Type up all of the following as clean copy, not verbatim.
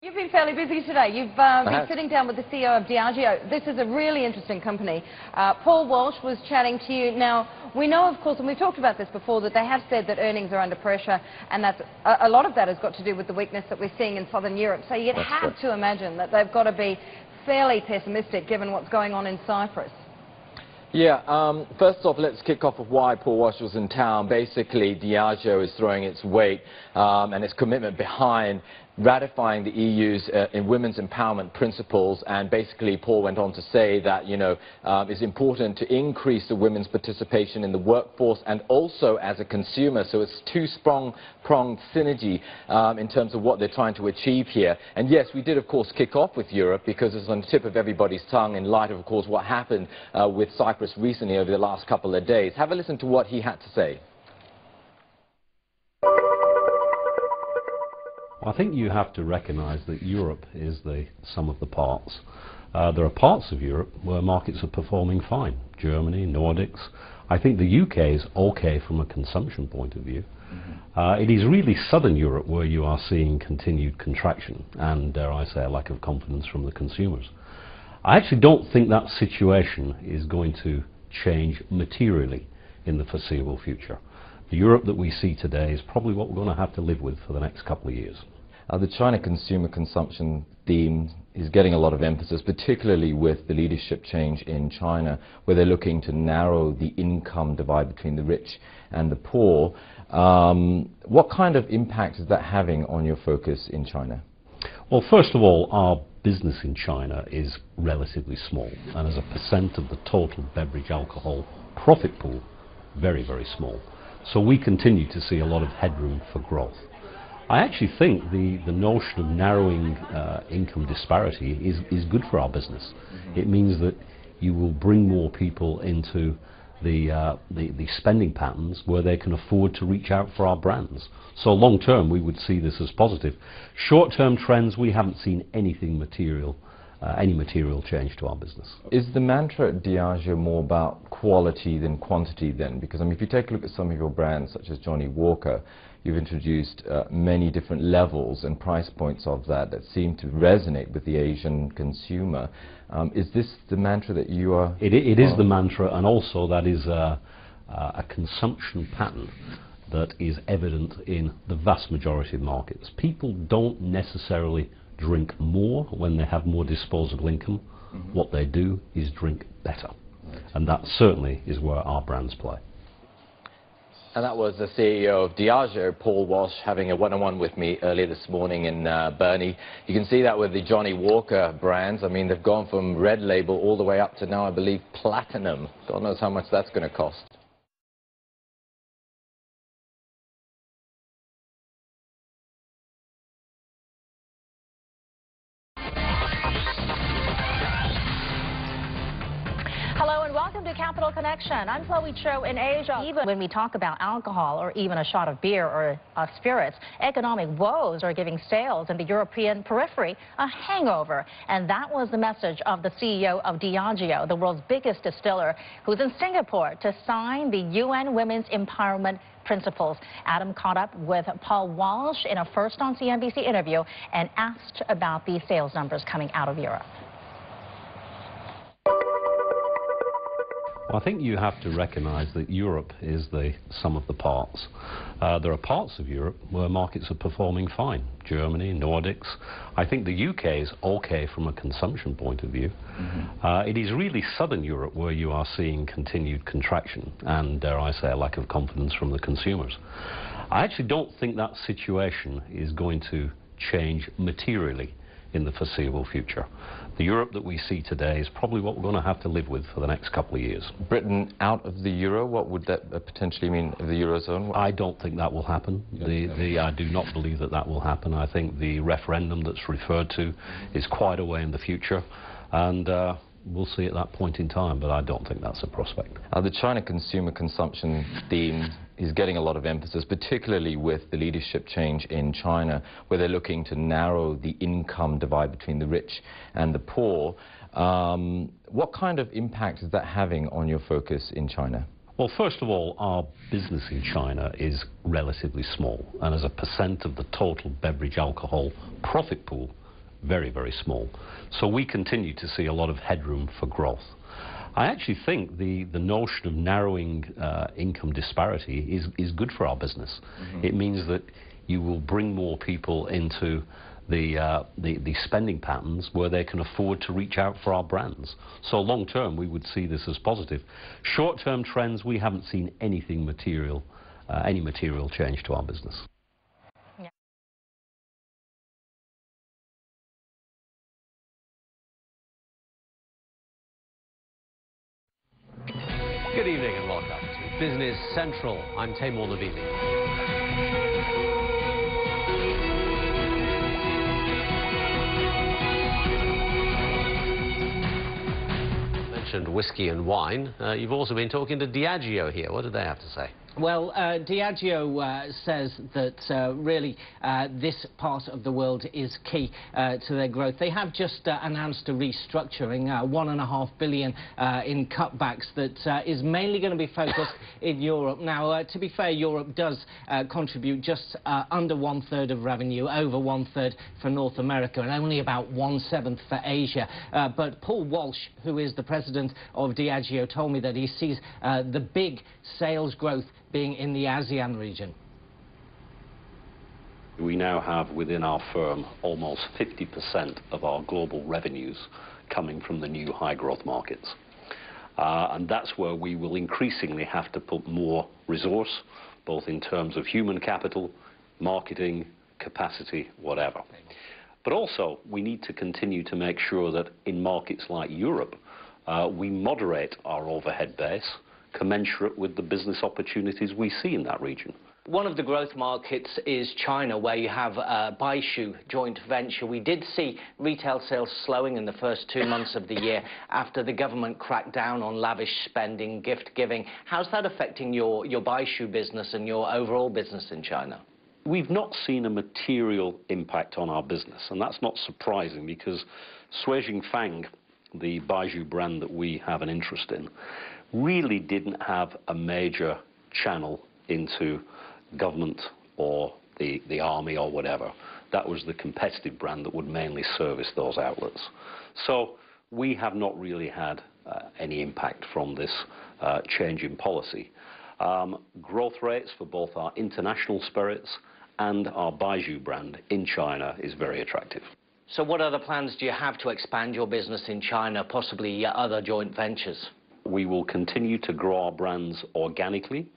You've been fairly busy today. You've been sitting down with the CEO of Diageo. This is a really interesting company. Paul Walsh was chatting to you. Now, we know, of course, and we've talked about this before, that they have said that earnings are under pressure, and that's, a lot of that has got to do with the weakness that we're seeing in Southern Europe. So you'd have to imagine that they've got to be fairly pessimistic given what's going on in Cyprus. Yeah, first off, let's kick off with why Paul Walsh was in town. Basically, Diageo is throwing its weight and its commitment behind ratifying the EU's in women's empowerment principles, and basically Paul went on to say that, you know, it's important to increase the women's participation in the workforce and also as a consumer. So it's two-pronged synergy in terms of what they're trying to achieve here. And yes, we did, of course, kick off with Europe because it's on the tip of everybody's tongue in light of course, what happened with Cyprus recently over the last couple of days. Have a listen to what he had to say. I think you have to recognize that Europe is the sum of the parts. There are parts of Europe where markets are performing fine. Germany, Nordics. I think the UK is okay from a consumption point of view. It is really Southern Europe where you are seeing continued contraction and, dare I say, a lack of confidence from the consumers. I actually don't think that situation is going to change materially in the foreseeable future. The Europe that we see today is probably what we're going to have to live with for the next couple of years. The China consumer consumption theme is getting a lot of emphasis, particularly with the leadership change in China, where they're looking to narrow the income divide between the rich and the poor. What kind of impact is that having on your focus in China? Well, first of all, our business in China is relatively small, and as a percent of the total beverage alcohol profit pool, very, very small. So we continue to see a lot of headroom for growth. I actually think the notion of narrowing income disparity is good for our business. It means that you will bring more people into the spending patterns where they can afford to reach out for our brands. So long term, we would see this as positive. Short term trends, we haven't seen anything material. Any material change to our business. Is the mantra at Diageo more about quality than quantity then? Because I mean, if you take a look at some of your brands, such as Johnny Walker, you've introduced many different levels and price points of that seem to resonate with the Asian consumer. Is this the mantra that you are? It is the mantra, and also that is a consumption pattern that is evident in the vast majority of markets. People don't necessarily drink more when they have more disposable income. What they do is drink better. And that certainly is where our brands play. And that was the CEO of Diageo, Paul Walsh, having a one-on-one with me earlier this morning in Burnie. You can see that with the Johnny Walker brands. I mean, they've gone from red label all the way up to now, I believe, platinum. God knows how much that's going to cost. Hello and welcome to Capital Connection. I'm Chloe Cho in Asia. Even when we talk about alcohol or even a shot of beer or spirits, economic woes are giving sales in the European periphery a hangover. And that was the message of the CEO of Diageo, the world's biggest distiller, who's in Singapore to sign the UN Women's Empowerment Principles. Adam caught up with Paul Walsh in a First on CNBC interview and asked about these sales numbers coming out of Europe. I think you have to recognize that Europe is the sum of the parts. There are parts of Europe where markets are performing fine. Germany, Nordics. I think the UK is okay from a consumption point of view. It is really Southern Europe where you are seeing continued contraction and, dare I say, a lack of confidence from the consumers. I actually don't think that situation is going to change materially in the foreseeable future. The Europe that we see today is probably what we're going to have to live with for the next couple of years. Britain out of the euro, what would that potentially mean of the eurozone? I don't think that will happen. I do not believe that that will happen. I think the referendum that's referred to is quite a way in the future, and we'll see at that point in time, but I don't think that's a prospect. The China consumer consumption theme is getting a lot of emphasis, particularly with the leadership change in China, where they're looking to narrow the income divide between the rich and the poor. What kind of impact is that having on your focus in China? Well, first of all, our business in China is relatively small, and as a percent of the total beverage alcohol profit pool, very, very small. So we continue to see a lot of headroom for growth. I actually think the notion of narrowing income disparity is good for our business. It means that you will bring more people into the spending patterns where they can afford to reach out for our brands. So long term, we would see this as positive. Short term trends, we haven't seen anything material, any material change to our business. Good evening and welcome to Business Central. I'm Taimur Navili. Mentioned whiskey and wine. You've also been talking to Diageo here. What did they have to say? Well, Diageo says that really this part of the world is key to their growth. They have just announced a restructuring, $1.5 billion in cutbacks that is mainly going to be focused in Europe. Now, to be fair, Europe does contribute just under 1/3 of revenue, over 1/3 for North America, and only about 1/7 for Asia. But Paul Walsh, who is the president of Diageo, told me that he sees the big sales growth being in the ASEAN region. We now have within our firm almost 50% of our global revenues coming from the new high growth markets. And that's where we will increasingly have to put more resource, both in terms of human capital, marketing, capacity, whatever. But also we need to continue to make sure that in markets like Europe, we moderate our overhead base commensurate with the business opportunities we see in that region. One of the growth markets is China, where you have a Baishu joint venture. We did see retail sales slowing in the first 2 months of the year after the government cracked down on lavish spending, gift giving. How's that affecting your Baishu business and your overall business in China? We've not seen a material impact on our business, and that's not surprising because Shui Jing Fang, the Baishu brand that we have an interest in, really didn't have a major channel into government or the army or whatever. That was the competitive brand that would mainly service those outlets. So we have not really had any impact from this change in policy. Growth rates for both our international spirits and our Baishu brand in China is very attractive. So what other plans do you have to expand your business in China, possibly other joint ventures? We will continue to grow our brands organically,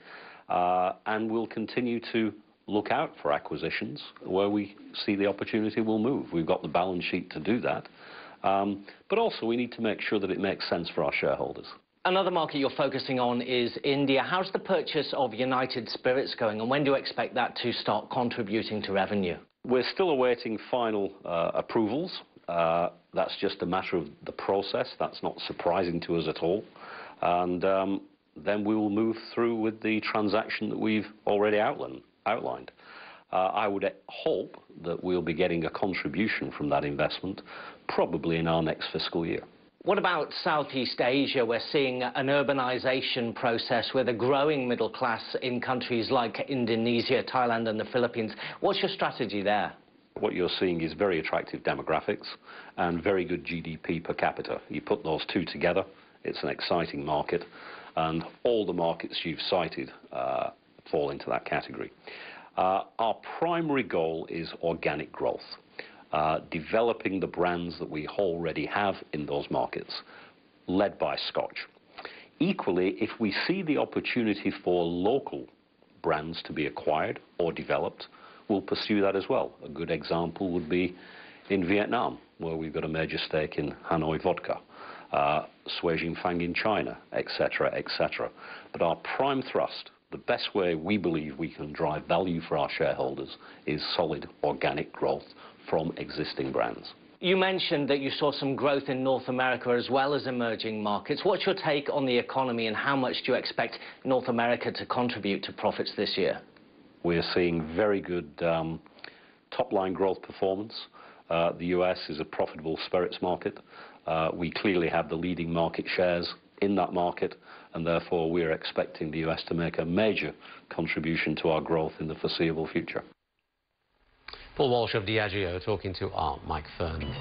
and we'll continue to look out for acquisitions where we see the opportunity we'll move. We've got the balance sheet to do that, but also we need to make sure that it makes sense for our shareholders. Another market you're focusing on is India. How's the purchase of United Spirits going, and when do you expect that to start contributing to revenue? We're still awaiting final approvals. That's just a matter of the process. That's not surprising to us at all. And then we will move through with the transaction that we've already outlined. I would hope that we'll be getting a contribution from that investment probably in our next fiscal year. What about Southeast Asia? We're seeing an urbanization process with a growing middle class in countries like Indonesia, Thailand and the Philippines. What's your strategy there? What you're seeing is very attractive demographics and very good GDP per capita. You put those two together, it's an exciting market, and all the markets you've cited fall into that category. Our primary goal is organic growth, developing the brands that we already have in those markets, led by Scotch. Equally, if we see the opportunity for local brands to be acquired or developed, we'll pursue that as well. A good example would be in Vietnam, where we've got a major stake in Hanoi Vodka, Shui Jing Fang in China, etc., etc. But our prime thrust, the best way we believe we can drive value for our shareholders, is solid organic growth from existing brands. You mentioned that you saw some growth in North America as well as emerging markets. What's your take on the economy and how much do you expect North America to contribute to profits this year? We're seeing very good top-line growth performance. The US is a profitable spirits market. We clearly have the leading market shares in that market, and therefore we're expecting the US to make a major contribution to our growth in the foreseeable future. Paul Walsh of Diageo talking to our Mike Fern.